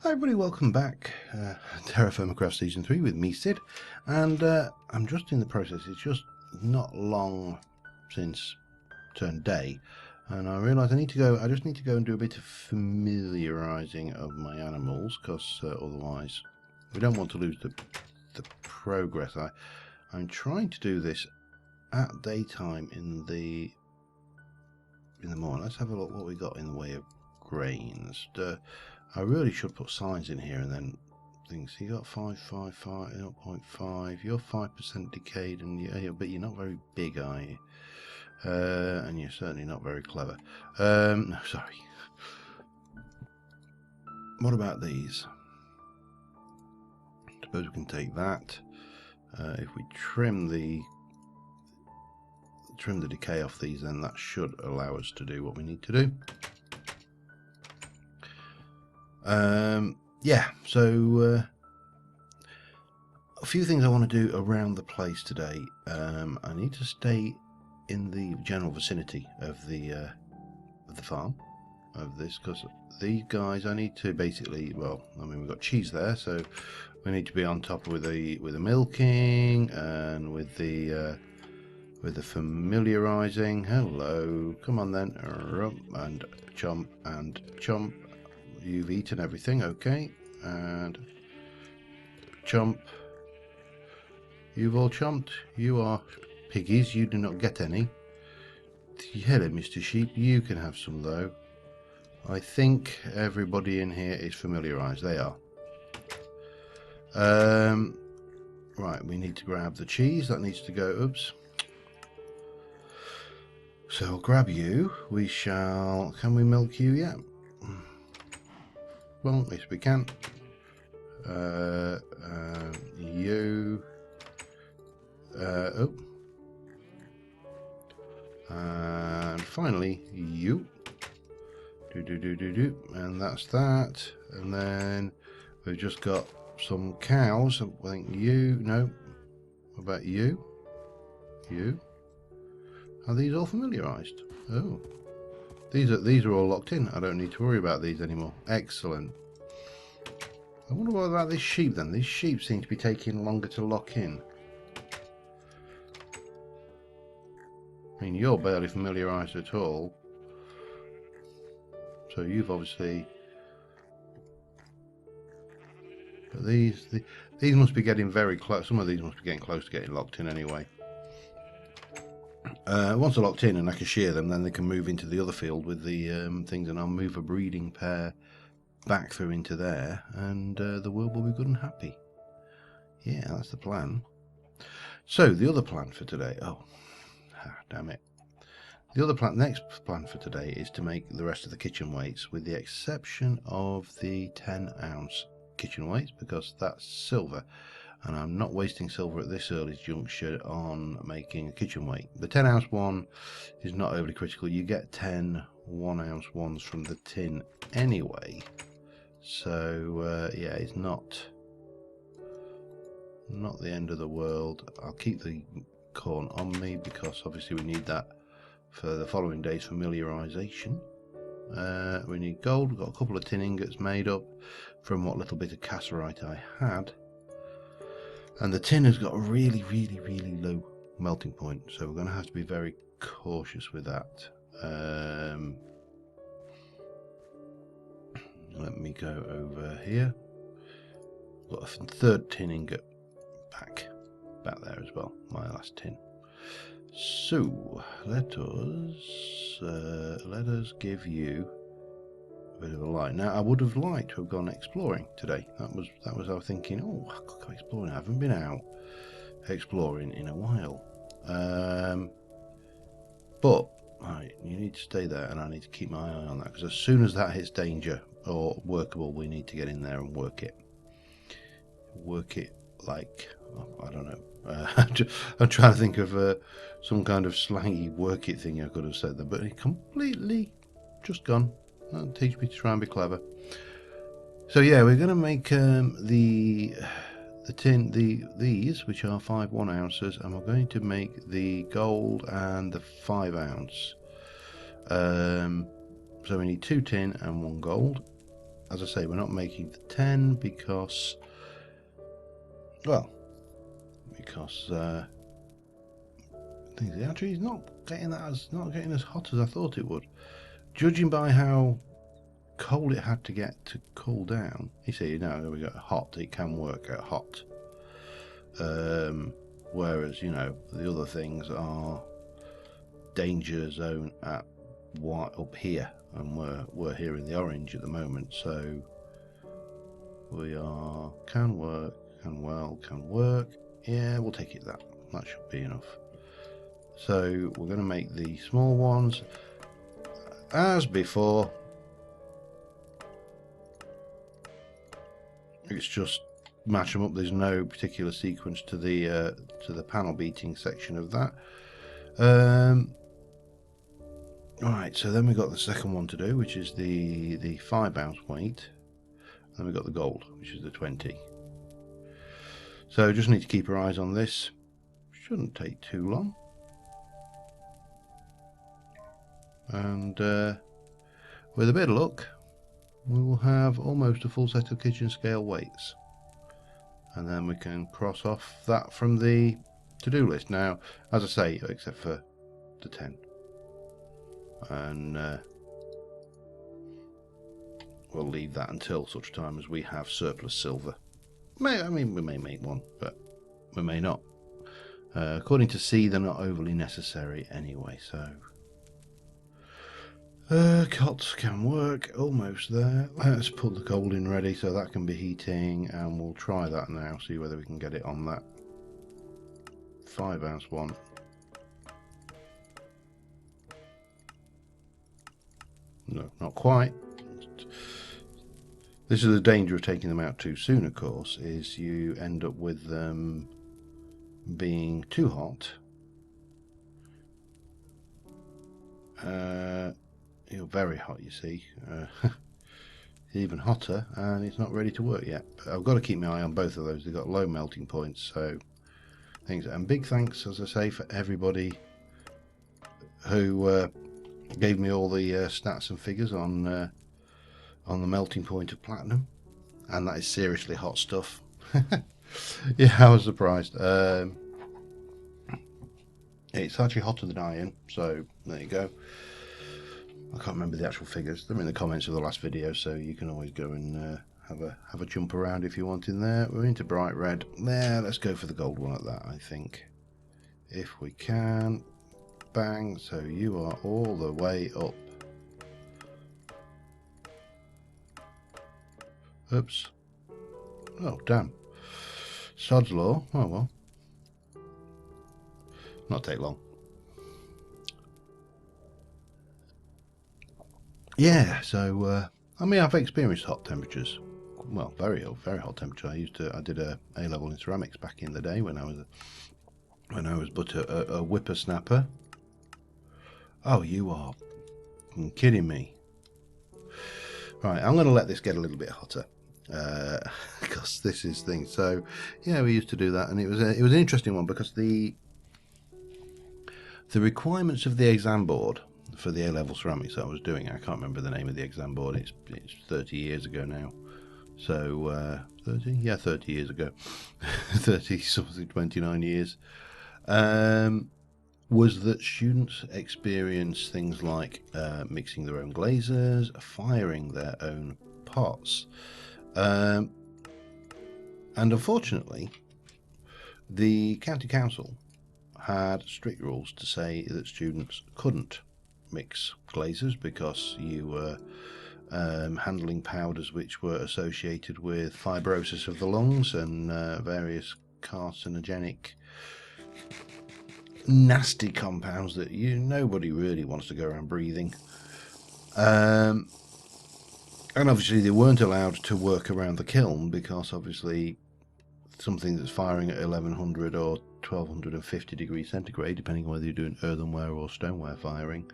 Hi everybody, welcome back. TerraFirmaCraft Season 3 with me, Sid, and I'm just in the process. It's just not long since turn day, and I realise I just need to go and do a bit of familiarising of my animals, because otherwise we don't want to lose the progress. I'm trying to do this at daytime in the morning. Let's have a look what we got in the way of grains. I really should put signs in here and then things. So you got 555, 0.5. You're 5% decayed, and but you're not very big, are you? And you're certainly not very clever. No, sorry. What about these? Suppose we can take that. If we trim the decay off these, then that should allow us to do what we need to do. Yeah, so a few things I want to do around the place today. I need to stay in the general vicinity of the farm of this, because these guys, I need to basically, well, I mean, we've got cheese there, so we need to be on top with the milking and with the familiarizing. Hello, come on then, and chomp and chomp. You've eaten everything, okay, and chomp. You've all chomped. You are piggies, you do not get any. Hello, Mr. Sheep, you can have some though. I think everybody in here is familiarised. They are. Right, we need to grab the cheese. That needs to go. Oops. So I'll grab you. We shall. Can we milk you yet? Well, yes, we can. You. Oh. And finally, you. Do. And that's that. And then we've just got some cows. I think you. No. What about you? You. Are these all familiarised? Oh. These are all locked in. I don't need to worry about these anymore. Excellent. I wonder what about this sheep then. These sheep seem to be taking longer to lock in. I mean, you're barely familiarised at all. So you've obviously... But these must be getting very close. Some of these must be getting close to getting locked in anyway. Once they're locked in and I can shear them, then they can move into the other field with the things, and I'll move a breeding pair back through into there, and the world will be good and happy. Yeah, that's the plan. So the other plan for today, damn it. The other plan, next plan for today is to make the rest of the kitchen weights, with the exception of the 10-ounce kitchen weights, because that's silver, and I'm not wasting silver at this early juncture on making a kitchen weight. The 10-ounce one is not overly critical. You get 10 1-ounce ones from the tin anyway, so yeah, it's not the end of the world. I'll keep the corn on me because obviously we need that for the following day's familiarisation. We need gold. We've got a couple of tin ingots made up from what little bit of cassiterite I had, and the tin has got a really low melting point, so we're going to have to be very cautious with that. Let me go over here. Got a third tin ingot back there as well, my last tin. So let us give you a bit of a light. Now, I would have liked to have gone exploring today. That was our thinking. Oh, I could go exploring. I haven't been out exploring in a while. But right, you need to stay there, and I need to keep my eye on that, because as soon as that hits danger or workable, we need to get in there and work it. Work it like, I don't know. I'm trying to think of some kind of slangy work it thing I could have said there, but it completely just gone. That'll teach me to try and be clever. So yeah, we're going to make these, which are 5 1-ounces, and we're going to make the gold and the 5-ounce. So we need 2 tin and 1 gold. as I say, we're not making the 10 because, well, because things actually is not getting as hot as I thought it would. Judging by how cold it had to get to cool down. You see, now we got hot. It can work at hot. Whereas, you know, the other things are danger zone at white up here, and we're here in the orange at the moment. So we are can work, can work. Yeah, we'll take it that should be enough. So we're going to make the small ones as before. It's just match them up. There's no particular sequence to the panel beating section of that. Right, so then we've got the second one to do, which is the 5 ounce weight. Then we've got the gold, which is the 20. So just need to keep our eyes on this. Shouldn't take too long. And with a bit of luck, we will have almost a full set of kitchen scale weights. And then we can cross off that from the to-do list. Now, as I say, except for the 10. And we'll leave that until such time as we have surplus silver. I mean, we may make one, but we may not. According to C, they're not overly necessary anyway, so... cots can work, almost there. Let's put the gold in ready so that can be heating, and we'll try that now, see whether we can get it on that 5 ounce one. No, not quite. This is the danger of taking them out too soon, of course, is you end up with them being too hot. You're very hot, you see. Even hotter, and it's not ready to work yet. But I've got to keep my eye on both of those. They've got low melting points, so things. And big thanks, as I say, for everybody who gave me all the stats and figures on the melting point of platinum, and that is seriously hot stuff. Yeah, I was surprised. It's actually hotter than iron, so there you go. I can't remember the actual figures. They're in the comments of the last video, so you can always go and have a jump around if you want in there. We're into bright red. There, let's go for the gold one at that, I think. If we can. Bang, so you are all the way up. Oops. Oh, damn. Sod's law. Oh, well. Not take long. Yeah, so I mean, I've experienced hot temperatures. Well, very hot temperature. I did a A-level in ceramics back in the day when I was but a whippersnapper. Oh, you are kidding me. Right, I'm going to let this get a little bit hotter because this is thing. So yeah, we used to do that, and it was an interesting one because the requirements of the exam board for the A-level ceramics that I was doing, I can't remember the name of the exam board. It's 30 years ago now. So 30, yeah, 30 years ago, 30 something, 29 years. Was that students experience things like mixing their own glazes, firing their own pots, and unfortunately the county council had strict rules to say that students couldn't mix glazes because you were handling powders which were associated with fibrosis of the lungs and various carcinogenic nasty compounds that nobody really wants to go around breathing. And obviously they weren't allowed to work around the kiln because obviously something that's firing at 1100 or 1250 degrees centigrade, depending on whether you're doing earthenware or stoneware firing,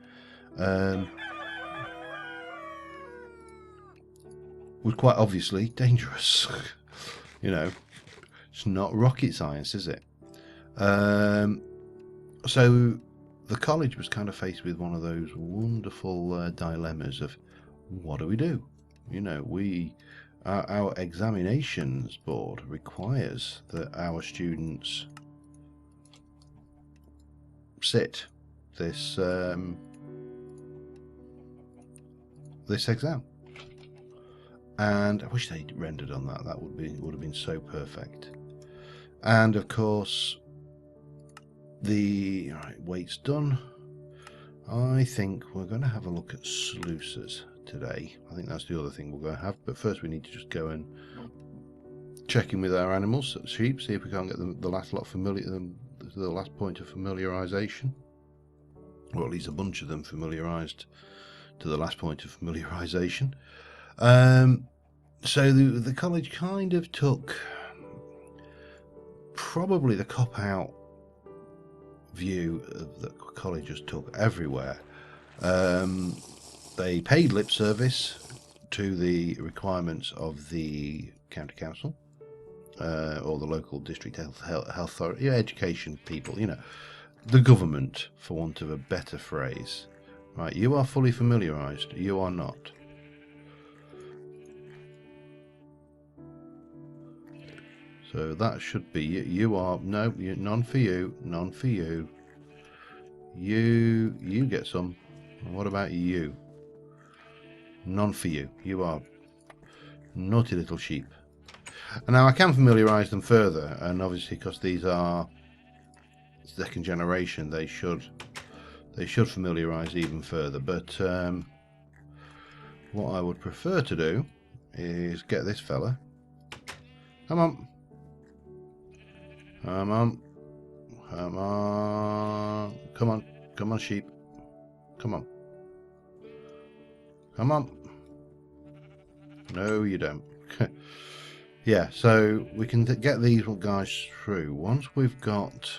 was quite obviously dangerous. You know, it's not rocket science, is it? So the college was kind of faced with one of those wonderful dilemmas of what do we do? You know, our examinations board requires that our students sit this this exam, and I wish they'd rendered on that. That would have been so perfect. And of course, the weight's done. I think we're going to have a look at sluices today. I think that's the other thing we're going to have. But first, we need to just go and check in with our animals, sheep, see if we can't get the last lot familiar, the last point of familiarization, or at least a bunch of them familiarized to the last point of familiarization. So the college kind of took probably the cop-out view that colleges took everywhere. They paid lip service to the requirements of the county council or the local district health authority, education people, you know, the government, for want of a better phrase. Right, you are fully familiarized, you are not. So that should be you are no, none for you, none for you. You get some. What about you? None for you. You are naughty little sheep. And now I can familiarise them further, and obviously because these are second generation, they should familiarise even further. But what I would prefer to do is get this fella. Come on. Come on. Come on. Come on. Come on, sheep. Come on. Come on. No, you don't. Yeah, so we can get these guys through. Once we've got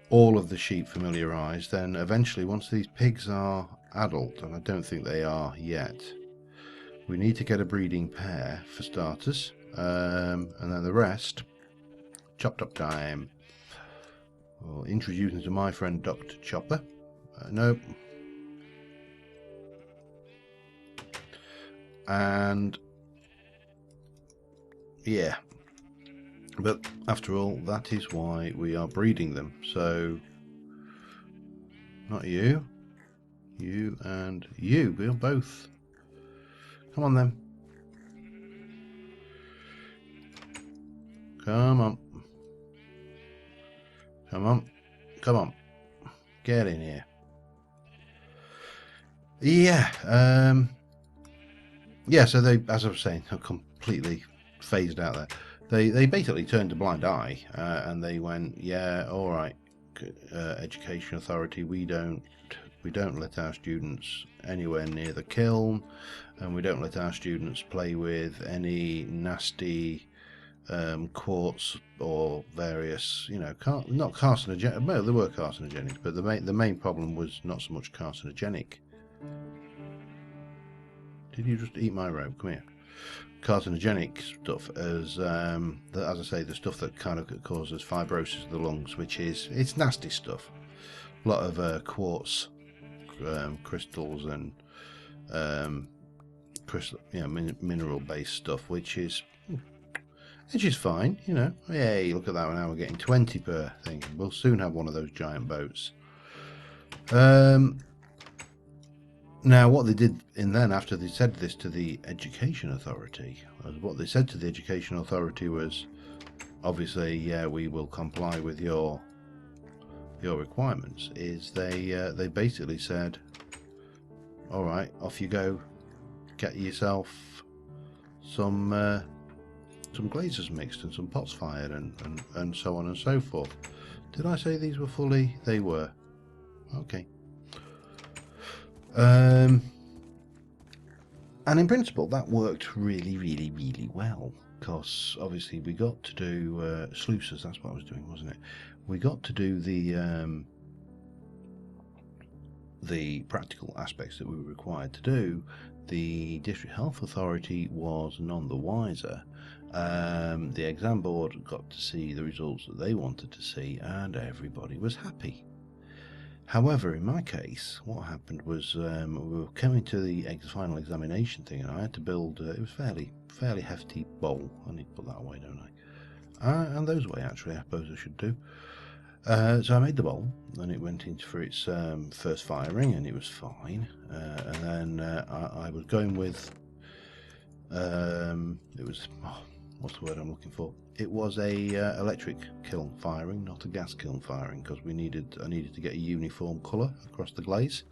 all of the sheep familiarised, then eventually, once these pigs are adult, and I don't think they are yet, we need to get a breeding pair for starters, and then the rest, chop time. We'll introduce them to my friend Dr. Chopper. Nope. And yeah, but after all, that is why we are breeding them. So not you, you and you, we're both. Come on then. Come on. Come on. Come on. Get in here. Yeah, yeah, so they, as I was saying, are completely phased out there. They basically turned a blind eye and they went, yeah, all right, education authority, we don't let our students anywhere near the kiln, and we don't let our students play with any nasty quartz or various, you know, not carcinogenic. Well, there were carcinogenic, but the main problem was not so much carcinogenic. Did you just eat my rope? Come here. Carcinogenic stuff as I say, the stuff that kind of causes fibrosis of the lungs, which is, it's nasty stuff. A lot of quartz crystals and crystal, you know, mineral based stuff, which is fine, you know. Hey, look at that one, now we're getting 20 per thing. We'll soon have one of those giant boats. Now, what they did after they said this to the Education Authority, what they said to the Education Authority was, obviously, yeah, we will comply with your requirements, is they basically said, all right, off you go, get yourself some glazes mixed and some pots fired and so on and so forth. Did I say these were fully? They were. Okay. And in principle, that worked really, really, really well, because obviously we got to do sluices. That's what I was doing, wasn't it? We got to do the practical aspects that we were required to do. The District Health Authority was none the wiser. The exam board got to see the results that they wanted to see, and everybody was happy. However, in my case, what happened was we were coming to the final examination thing, and I had to build. It was fairly hefty bowl. I need to put that away, don't I? And those away actually. I suppose I should do. So I made the bowl, and it went in for its first firing, and it was fine. And then I was going with. It was what's the word I'm looking for? It was a electric kiln firing, not a gas kiln firing, because I needed to get a uniform colour across the glaze.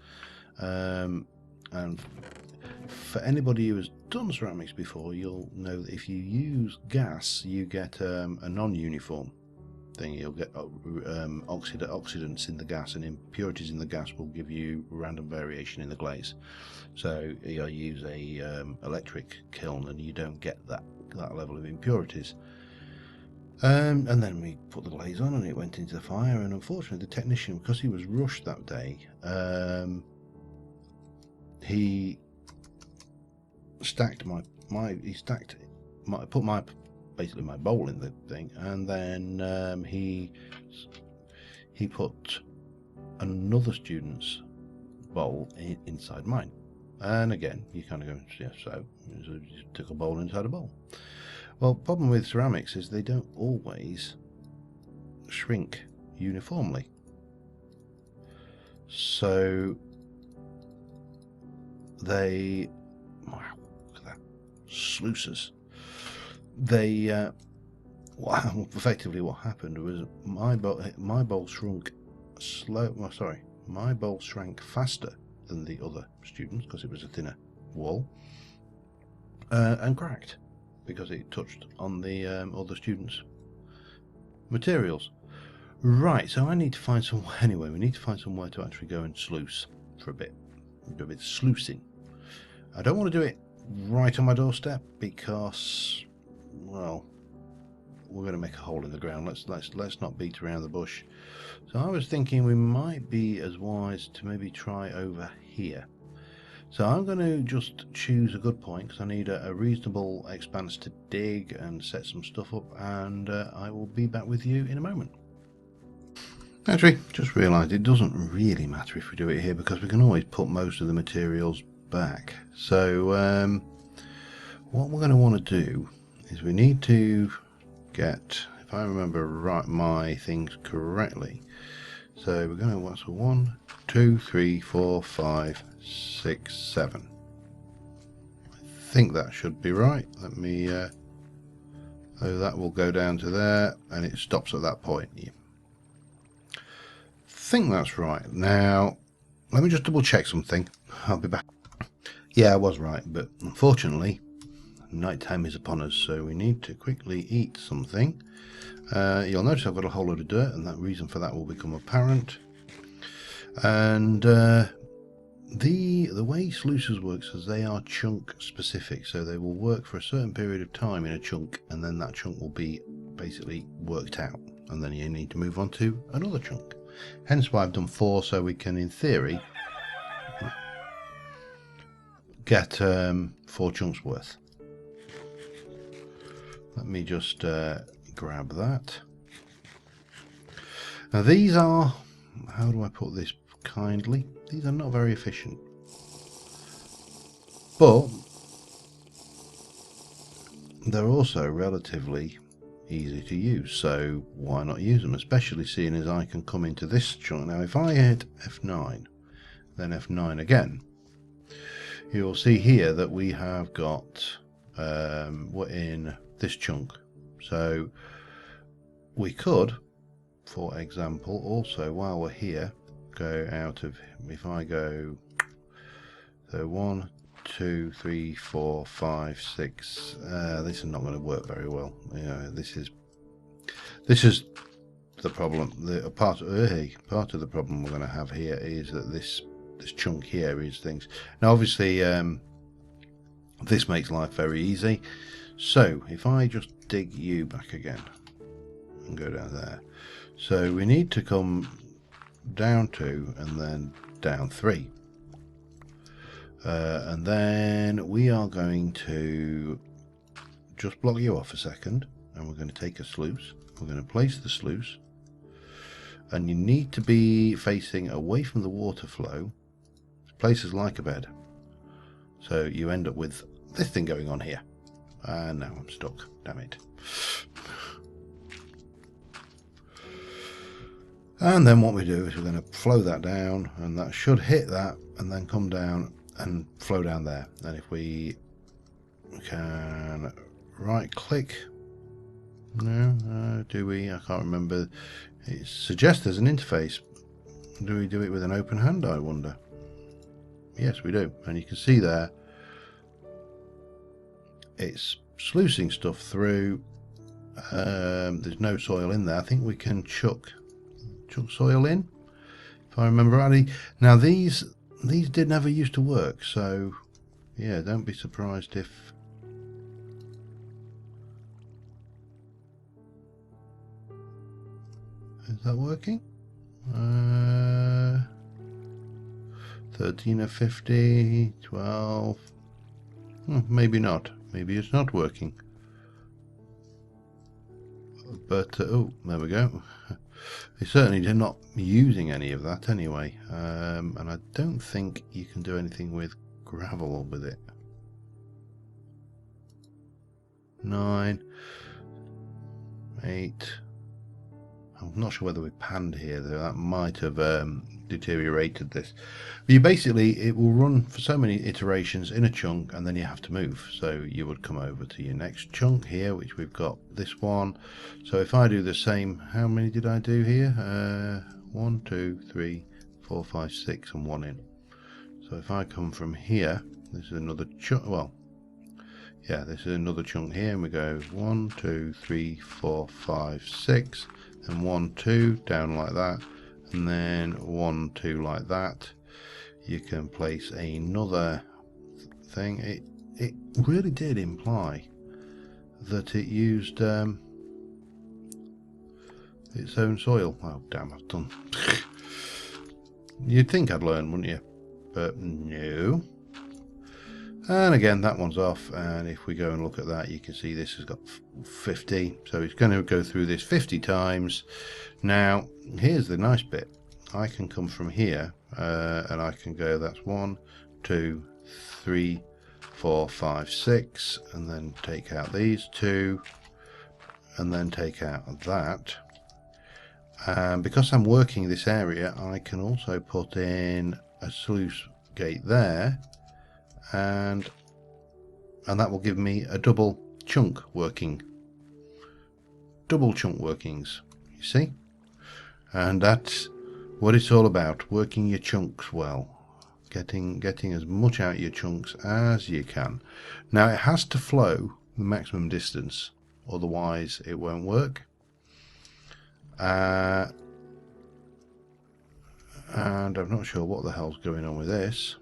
And for anybody who has done ceramics before, you'll know that if you use gas, you get a non-uniform thing. You'll get oxidants in the gas, and impurities in the gas will give you random variation in the glaze. So you use a electric kiln, and you don't get that level of impurities. And then we put the glaze on, and it went into the fire. And unfortunately, the technician, because he was rushed that day, he stacked put basically my bowl in the thing, and then he put another student's bowl inside mine. And again, you kind of go, yeah, so you took a bowl inside a bowl. Well, problem with ceramics is they don't always shrink uniformly. So they, wow, look at that, sluices. They, effectively what happened was my bowl shrunk my bowl shrank faster than the other students because it was a thinner wall, and cracked because it touched on the other students' materials. Right, so I need to find somewhere anyway. We need to find somewhere to actually go and sluice for a bit. Do a bit of sluicing. I don't want to do it right on my doorstep because, well, we're going to make a hole in the ground. Let's not beat around the bush. So I was thinking we might be as wise to maybe try over here. So I'm going to just choose a good point because I need a reasonable expanse to dig and set some stuff up, and I will be back with you in a moment. Actually, just realised it doesn't really matter if we do it here because we can always put most of the materials back. So what we're going to want to do is we need to get, if I remember right, my things correctly. So we're going to, what's 1, 2, 3, 4, 5, 6, 7. I think that should be right. Let me, so that will go down to there, and it stops at that point. Yeah. I think that's right. Now, let me just double check something. I'll be back. Yeah, I was right, but unfortunately, nighttime is upon us, so we need to quickly eat something. You'll notice I've got a whole load of dirt, and that reason for that will become apparent. And the way sluices works is they are chunk specific, so they will work for a certain period of time in a chunk, and then that chunk will be basically worked out, and then you need to move on to another chunk. Hence why I've done 4, so we can, in theory, get 4 chunks worth. Let me just grab that. Now these are, how do I put this kindly? These are not very efficient, but they're also relatively easy to use, so why not use them, especially seeing as I can come into this chunk. Now if I hit F9 then F9 again, you'll see here that we have got we're in this chunk, so we could, for example, also while we're here, go out of, if I go, so 1, 2, 3, 4, 5, 6. This is not going to work very well. This is the problem. The part of the problem we're going to have here is that this chunk here is things. Now, obviously, this makes life very easy. So if I just dig you back again and go down there, so we need to come down 2 and then down 3. And then we are going to just block you off a second, and we're going to take a sluice. We're going to place the sluice, and you need to be facing away from the water flow. Places like a bed, so you end up with this thing going on here. And now I'm stuck, damn it. And then what we do is we're going to flow that down, and that should hit that and then come down and flow down there. And if we can right click, no, do we? I can't remember. It suggests there's an interface. Do we do it with an open hand, I wonder? Yes, we do. And you can see there it's sluicing stuff through. There's no soil in there. I think we can chuck soil in, if I remember rightly. Now these did never used to work, so yeah, don't be surprised if is that working. 13 of 50, 12. Maybe not. Maybe it's not working. But oh, there we go. They certainly did not using any of that anyway, and I don't think you can do anything with gravel with it. 9, 8. I'm not sure whether we panned here, though. That might have deteriorated this. But you basically, it will run for so many iterations in a chunk, and then you have to move. So you would come over to your next chunk here, which we've got this one. So if I do the same, how many did I do here? 1, 2, 3, 4, 5, 6, and 1 in. So if I come from here, this is another chunk. Well, yeah, this is another chunk here, and we go 1, 2, 3, 4, 5, 6. And 1, 2 down like that, and then 1, 2 like that. You can place another thing. It really did imply that it used its own soil. Oh damn, I've done. You'd think I'd learn, wouldn't you? But no. And again, that one's off, and if we go and look at that, you can see this has got 50, so it's going to go through this 50 times. Now here's the nice bit. I can come from here and I can go, that's 1, 2, 3, 4, 5, 6, and then take out these 2, and then take out that. And because I'm working this area, I can also put in a sluice gate there, and that will give me a double chunk working. Double chunk workings, you see? And that's what it's all about, working your chunks well. Getting as much out of your chunks as you can. Now it has to flow the maximum distance, otherwise it won't work. And I'm not sure what the hell's going on with this.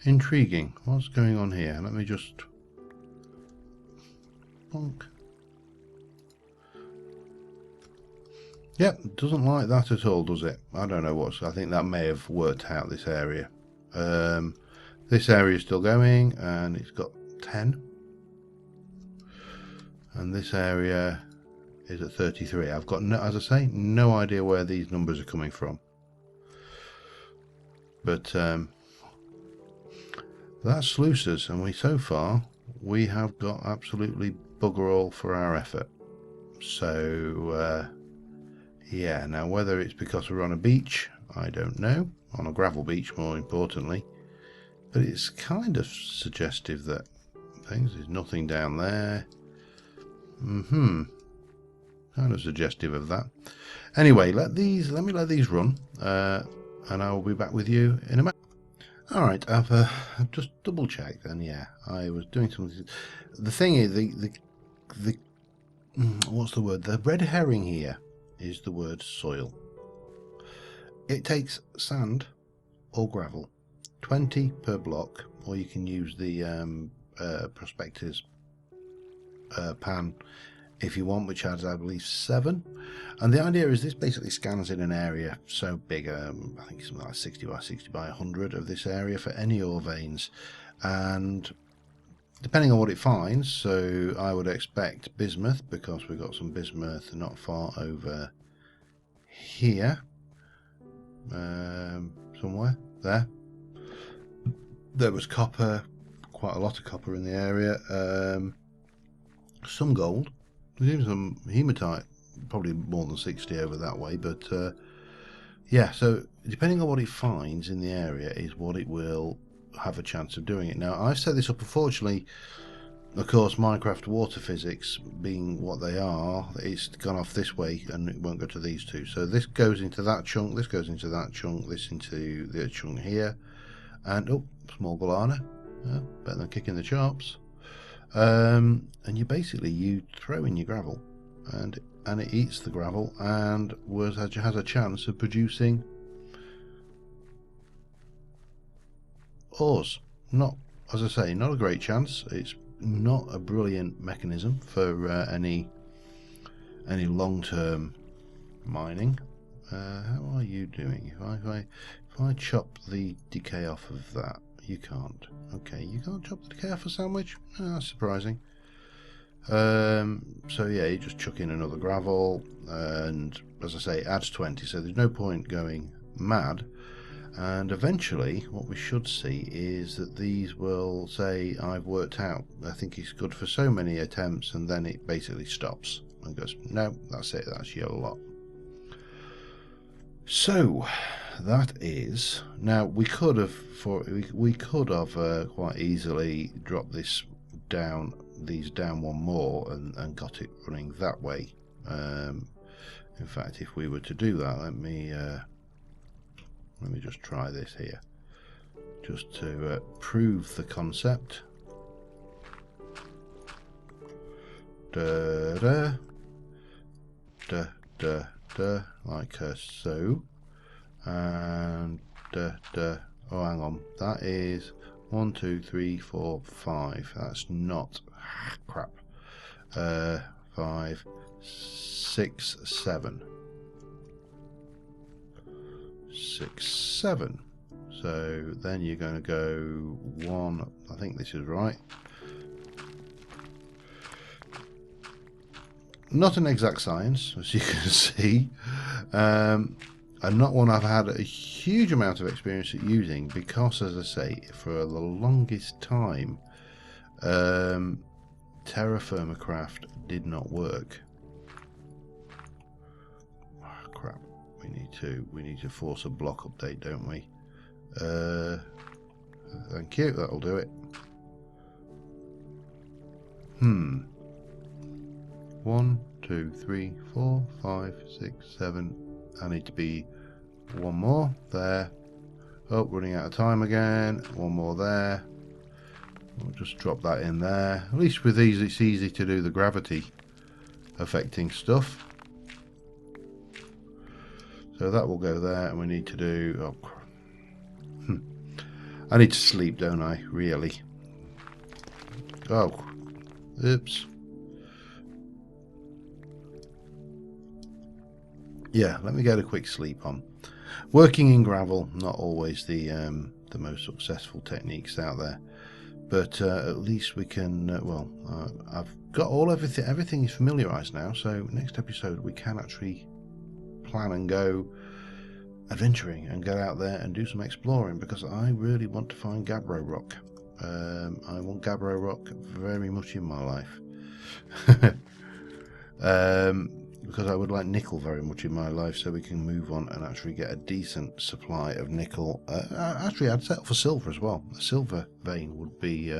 Intriguing. What's going on here? Let me just bonk. Yep, doesn't like that at all, does it? I don't know what's. I think that may have worked out this area. This area is still going, and it's got 10. And this area is at 33. I've got, no, as I say, no idea where these numbers are coming from. But that's sluices, and so far we have got absolutely bugger all for our effort. So yeah, now whether it's because we're on a beach, I don't know, on a gravel beach more importantly, but it's kind of suggestive that there's nothing down there. Kind of suggestive of that. Anyway, let me let these run, and I will be back with you in a minute. Alright, I've just double checked, and yeah, I was doing something. The thing is, the what's the word? The red herring here is the word soil. It takes sand or gravel, 20 per block, or you can use the prospector's pan if you want, which has, I believe, 7. And the idea is this basically scans in an area so big, I think it's something like 60 by 60 by 100 of this area for any ore veins. And depending on what it finds, so I would expect bismuth, because we've got some bismuth not far over here, somewhere there. There was copper, quite a lot of copper in the area, some gold, there's some hematite, probably more than 60 over that way, but yeah, so depending on what it finds in the area is what it will have a chance of doing it. Now, I've set this up, unfortunately, of course, Minecraft water physics being what they are, it's gone off this way and it won't go to these two. So this goes into that chunk, this goes into that chunk, this into the chunk here, and oh, small guarana, better than kicking the chops. And you basically, you throw in your gravel, and it eats the gravel and has a chance of producing ores. Not, as I say, not a great chance. It's not a brilliant mechanism for any long-term mining. How are you doing? If I chop the decay off of that, you can't. Okay, you can't chop the decay off a sandwich? Oh, that's surprising. So yeah, you just chuck in another gravel, and as I say, it adds 20, so there's no point going mad. And eventually what we should see is that these will say, I've worked out, I think it's good for so many attempts, and then it basically stops and goes, no, that's it, that's your lot. So that is, now we could have quite easily dropped these down one more and got it running that way. In fact, if we were to do that, let me just try this here, just to prove the concept. Like so, and oh, hang on, that is 1, 2, 3, 4, 5. That's not crap. 5, 6, 7. 6, 7. So then you're going to go 1. I think this is right. Not an exact science, as you can see, and not one I've had a huge amount of experience at using, because, as I say, for the longest time, TerraFirmaCraft did not work. Oh, crap! We need to force a block update, don't we? Thank you. That'll do it. 1, 2, 3, 4, 5, 6, 7. I need to be one more there. Oh, running out of time again. One more there. We'll just drop that in there. At least with these, it's easy to do the gravity affecting stuff. So that will go there, and we need to do. Oh, I need to sleep, don't I? Really? Oh, oops. Yeah, let me get a quick sleep on. Working in gravel, not always the most successful techniques out there, but at least we can. I've got everything is familiarized now. So next episode we can actually plan and go adventuring and get out there and do some exploring, because I really want to find gabbro rock. I want gabbro rock very much in my life. Because I would like nickel very much in my life, so we can move on and actually get a decent supply of nickel. Actually, I'd settle for silver as well. A silver vein would be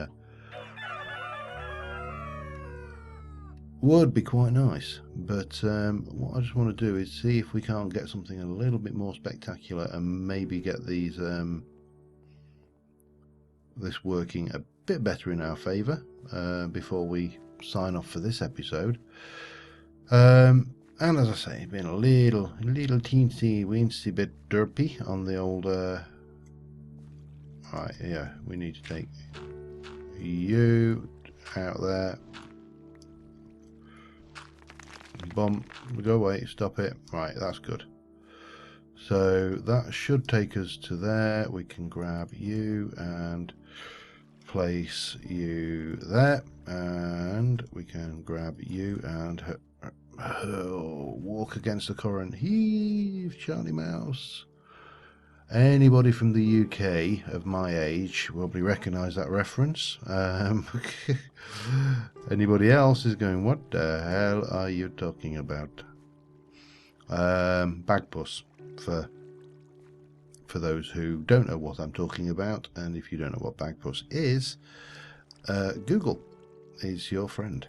quite nice. But what I just want to do is see if we can't get something a little bit more spectacular, and maybe get these this working a bit better in our favour before we sign off for this episode. And as I say, been a little teensy weensy bit derpy on the old. Right, yeah, we need to take you out there. Bomb. Go away. Stop it. Right, that's good. So that should take us to there. We can grab you and place you there. And we can grab you and walk against the current. Heave, Charlie Mouse. Anybody from the UK of my age will probably recognise that reference. Anybody else is going, what the hell are you talking about? Bagpuss, for those who don't know what I'm talking about, and if you don't know what Bagpuss is, Google is your friend.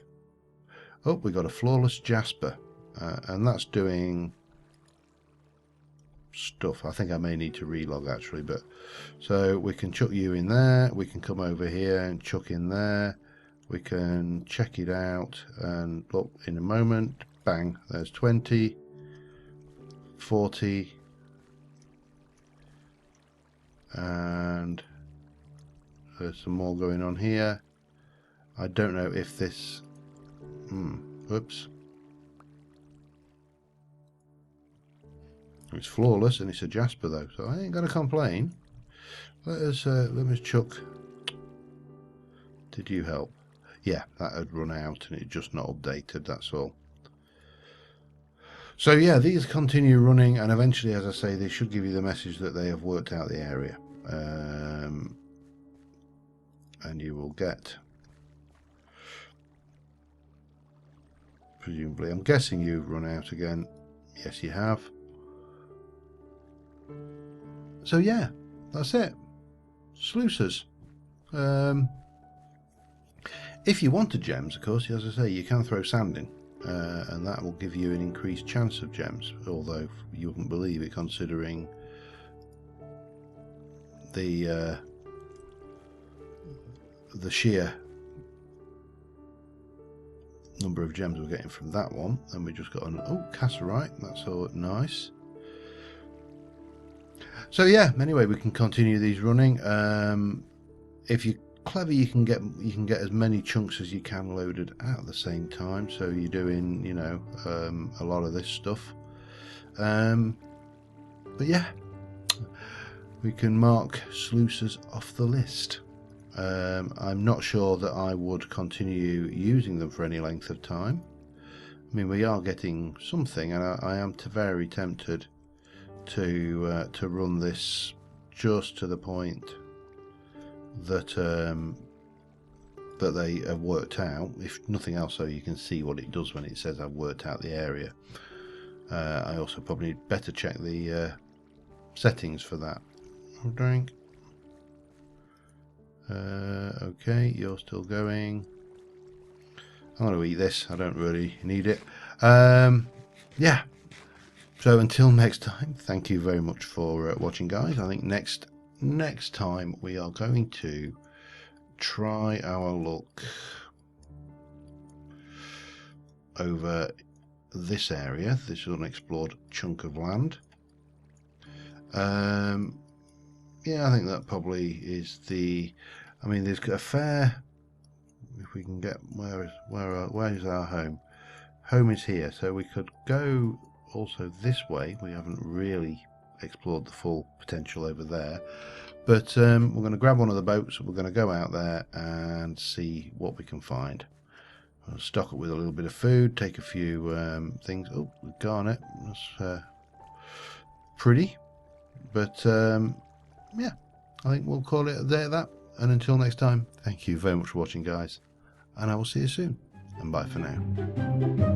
Oh, we got a flawless Jasper, and that's doing stuff. I think I may need to relog actually, but so we can chuck you in there, we can come over here and chuck in there, we can check it out and look in a moment. Bang, there's 20, 40, and there's some more going on here. I don't know if this whoops, it's flawless and it's a Jasper though, so I ain't gonna complain. Let me chuck. Did you help? Yeah, that had run out and it just not updated, that's all. So yeah, these continue running, and eventually, as I say, they should give you the message that they have worked out the area, and you will get, presumably, I'm guessing you've run out again. Yes, you have. So yeah, that's it. Sluices. If you wanted gems, of course, as I say, you can throw sand in, and that will give you an increased chance of gems, although you wouldn't believe it considering the sheer number of gems we're getting from that one. And we just got an cassiterite, that's all nice. So yeah, anyway, we can continue these running. If you're clever, you can get as many chunks as you can loaded at the same time, so you're doing, you know, a lot of this stuff. But yeah, we can mark sluices off the list. I'm not sure that I would continue using them for any length of time. I mean, we are getting something, and I am very tempted to run this just to the point that that they have worked out, if nothing else, so you can see what it does when it says I've worked out the area. I also probably better check the settings for that. Drink. Okay, you're still going. I'm going to eat this. I don't really need it. Yeah. So until next time, thank you very much for watching, guys. I think next time we are going to try our luck over this area, this unexplored chunk of land. Yeah, I think that probably is the, I mean, there's a fair, if we can get, where is our home? Home is here, so we could go also this way. We haven't really explored the full potential over there, but we're going to grab one of the boats, we're going to go out there and see what we can find. I'll stock it with a little bit of food, take a few things. Oh, garnet, that's pretty, but yeah, I think we'll call it there, that, and until next time, thank you very much for watching, guys, and I will see you soon, and bye for now.